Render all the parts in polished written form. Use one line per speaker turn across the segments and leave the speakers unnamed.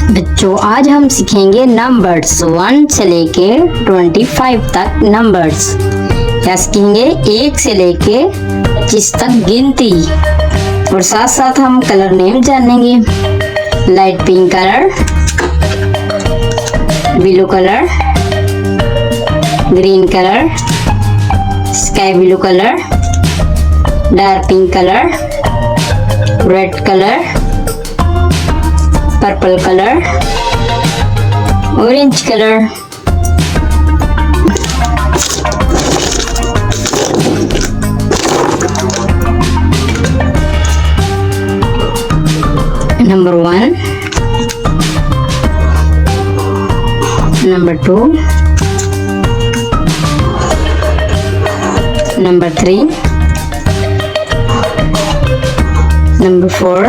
बच्चों आज हम सीखेंगे नंबर्स 1 से लेके 25 तक नंबर्स। क्या सीखेंगे? 1 से लेके 25 तक गिनती और साथ साथ हम कलर नेम जानेंगे। Light pink colour, blue colour, green colour, sky blue colour, dark pink colour, red colour, purple colour, orange colour. Number 1, number 2, number 3, number 4,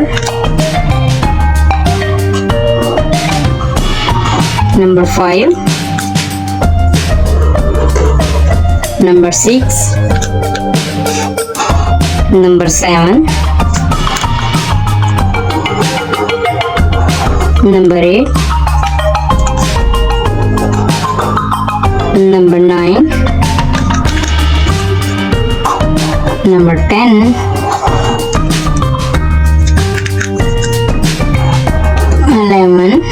number 5, number 6, number 7, number 8, number 9, number 10, 11,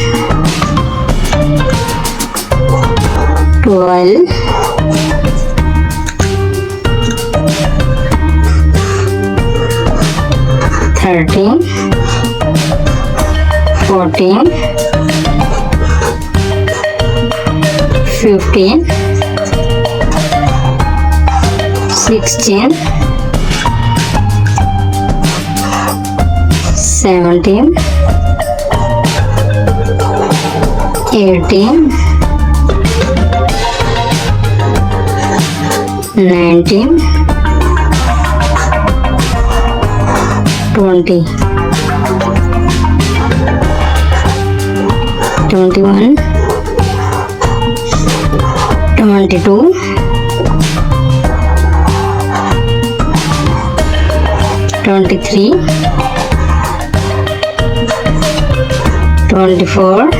12, 13, 14, 15, 16, 17, 18, 19, 20, 21, 22, 23, 24,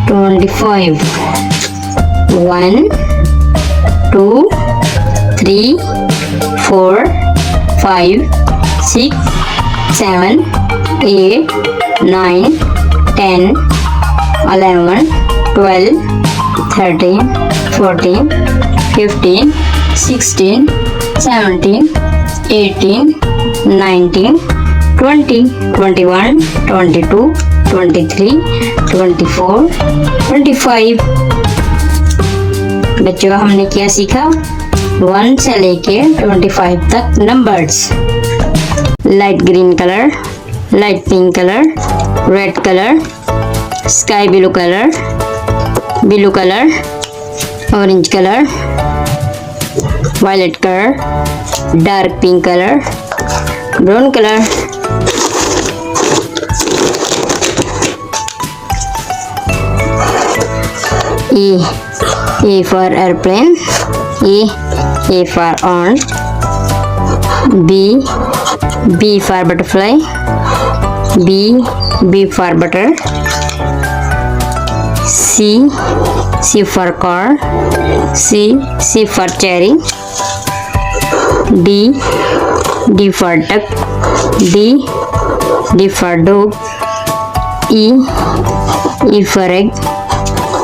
25. 1, 2, 3, 4, 5, 6, 7, 8, 9, 10, 11, 12, 13, 14, 15, 16, 17, 18, 19, 20, 21, 22, 23, 24, 25। बच्चों हमने क्या सीखा? 1 से लेके 25 तक numbers. Light green colour, light pink colour, red colour, sky blue colour, orange colour, violet colour, dark pink colour, brown colour. A for airplane, A for ant, B for butterfly, B for butter, C for car, C for cherry, D for duck, D for dog, E for egg,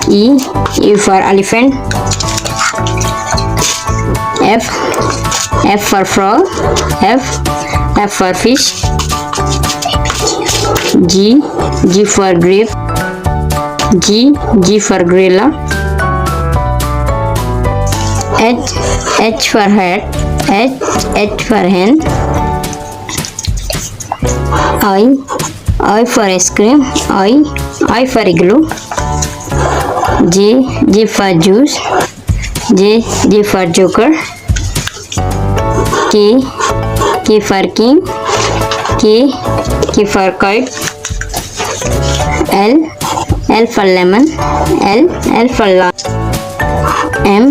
E for elephant, F for frog, F for fish, G for grape, G for gorilla, H for hat, H for hen, I for ice cream, I for igloo, J for juice, J for joker, K for king, K for kite, L for lemon, L for lime,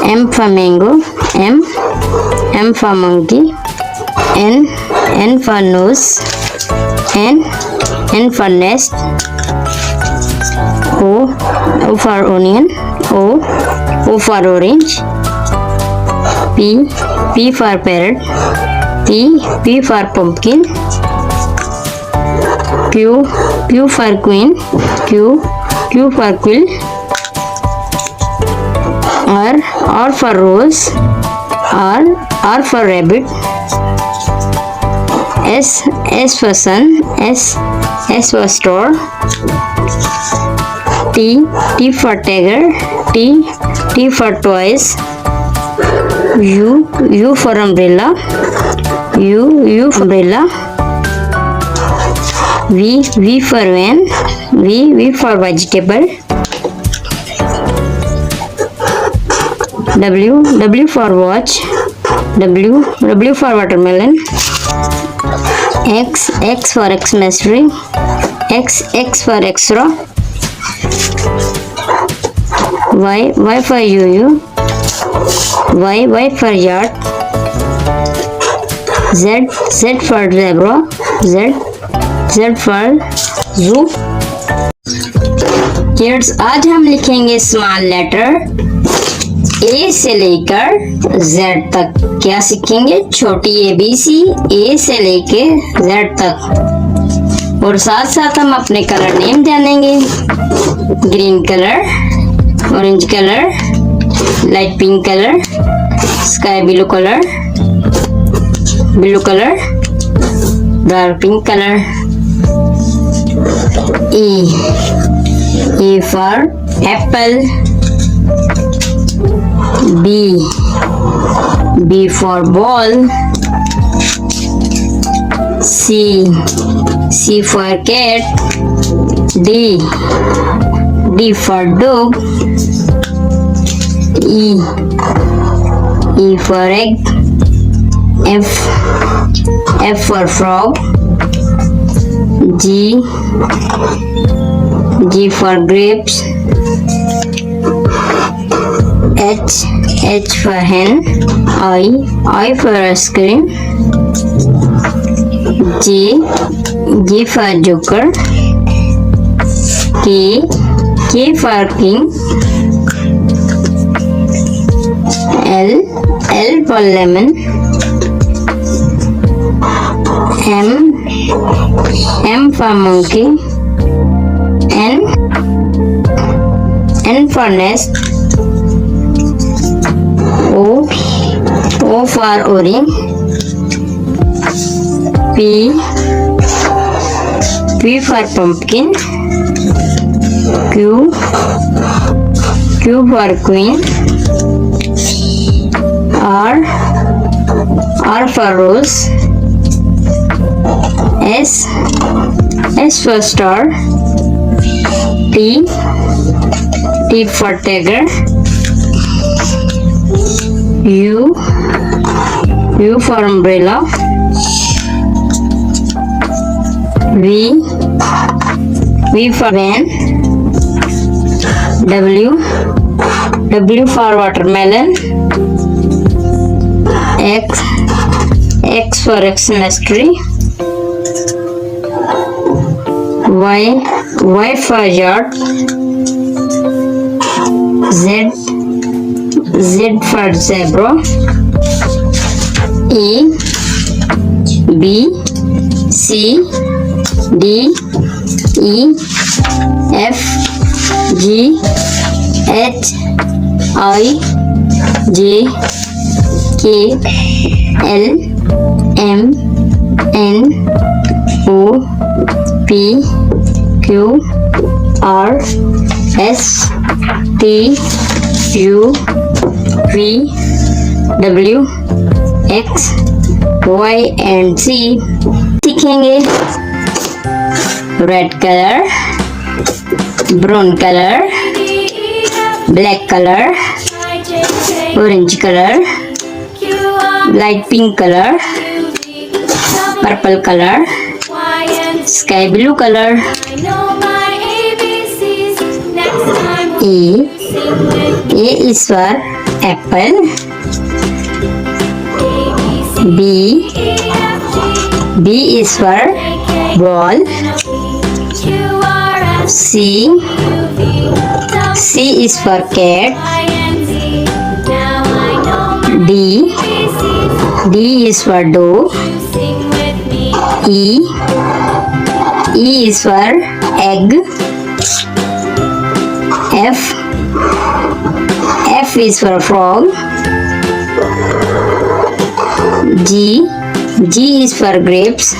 M for mango, M for monkey, N for nose. N for nest. O for onion. O for orange. P for parrot. P for pumpkin. Q for queen. Q for quill. R for rose. R for rabbit. S for sun. S for store. T for tiger. T for toys. U for umbrella. U for umbrella. V for van. V for vegetable. W for watch. W for watermelon. X for Xmas tree. X for extra. Y for yo-yo. Y for yard. Z for zebra. Z for zoo. Kids, आज हम लिखेंगे small letter ए से लेकर Z तक। क्या सीखेंगे? छोटी ABC ए से लेके जेड तक। और साथ साथ हम अपने कलर नेम जानेंगे। Green colour, orange colour, light pink colour, sky blue colour, dark pink colour. E for apple. B for ball. C for cat. D for dog. E for egg. F for frog. G for grapes. H for hen. I for ice cream. J for joker. K for king. L for lemon. M for monkey. N for nest. O for orange. P for pumpkin. Q for queen. R for rose. S for star. T for tiger. U for umbrella. V for van. W for watermelon. X for Xmas tree. Y for yard. Z for zebra. A, B, C, D, E, F, G, H, I, J, K, L, M, N, O, P, Q, R, S, T, U, V, W, X, Y and Z। सीखेंगे red colour, brown colour, black colour, orange colour, light pink colour, purple colour, sky blue colour. A is for apple. B B is for ball. C is for cat. D is for dog. E is for egg. F is for frog. G is for grapes.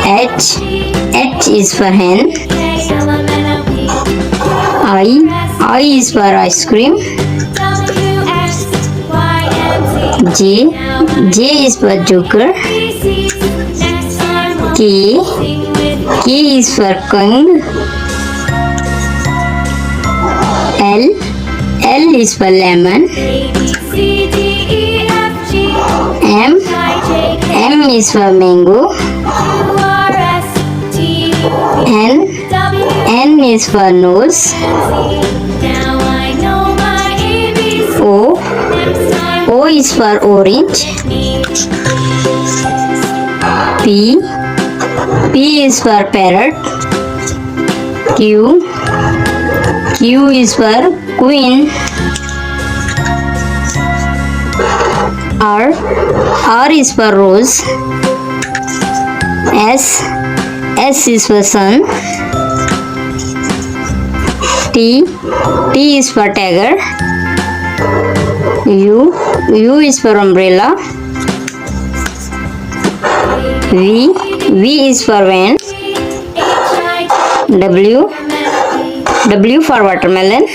H is for hen. I is for ice cream. J is for joker. K is for king. L is for lemon. M is for mango. N is for nose. O is for orange. P is for parrot. Q is for queen. R is for rose. S is for sun. T is for tiger. U is for umbrella. V is for van. W for watermelon.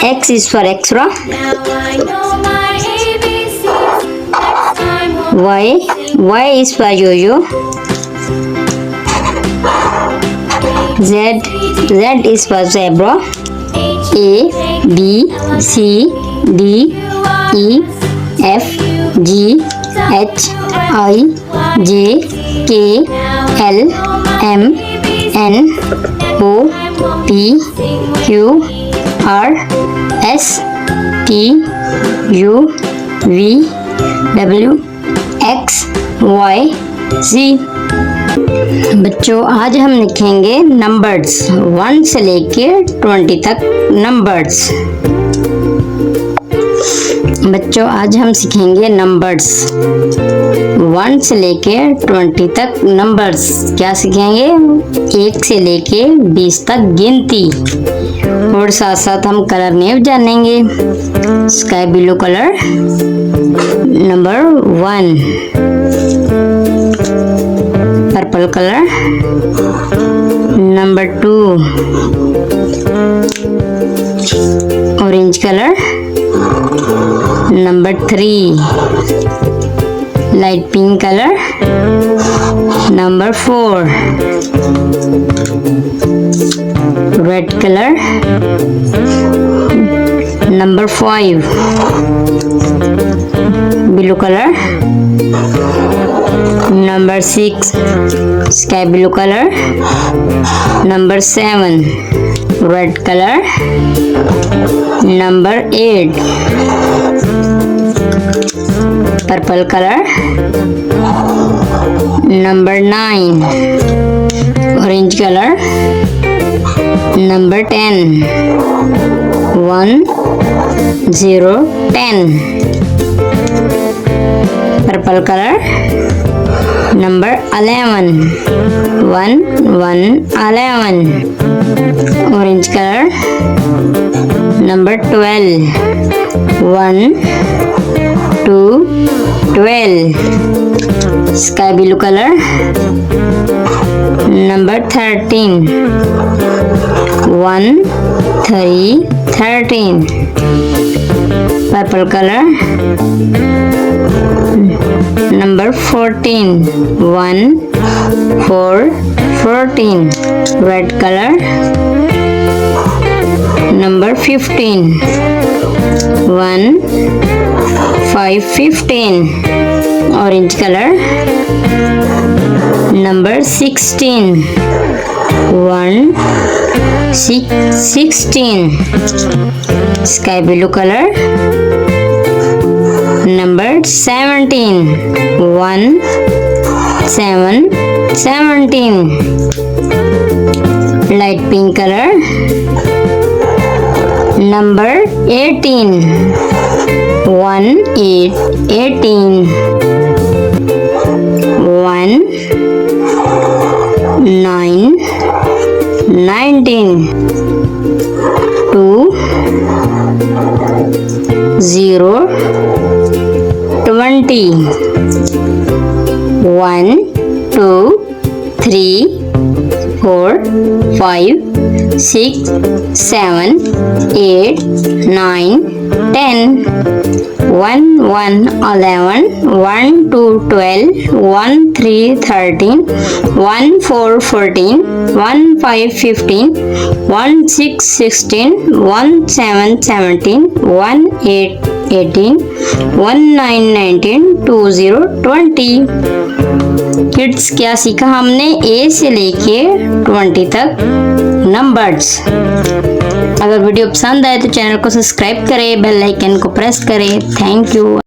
X is for extra. Y is for yo-yo. Z is for zebra. A, B, C, D, E, F, G, H, I, J, K, L, M, N, O, P, Q, R, S, T, U, V, W, X, Y, Z। बच्चों आज हम लिखेंगे numbers 1 से लेके 20 तक numbers. बच्चों आज हम सीखेंगे नंबर्स 1 से लेके 20 तक नंबर्स। क्या सीखेंगे? 1 से लेके 20 तक गिनती और साथ साथ हम कलर नेम जानेंगे। Sky blue colour number 1, purple colour number 2, orange colour number 3, light pink colour number 4, red colour number 5, blue colour number 6, sky blue colour number 7, red colour number 8, purple colour number 9, orange colour number 10, 1 0 10, purple colour number 11, 1 1 11, orange colour number 12, 1 2 12, sky blue colour number 13, 1 3 13, purple colour number 14, 1 4 14, red colour number 15, 1 5 15, orange colour number 16, 1 6 16, sky blue colour 17. 1 7 17. Light pink color. Number 18. 1 8 18. 1 9 19. 2 0 20. 1 2 3 4 5 6 7 8 9 10. 1 1 11. 1 2 12. 1 3 13. 1 4 14. 1 5 15. 1 6 16. 1 7 17. 1 8 18. 1 9 19. 2 0 20. Kids, क्या सीखा हमने? ए से लेके 20 तक numbers. अगर video पसंद आए तो चैनल को सब्सक्राइब करें, बेल आइकन को प्रेस करें। Thank you.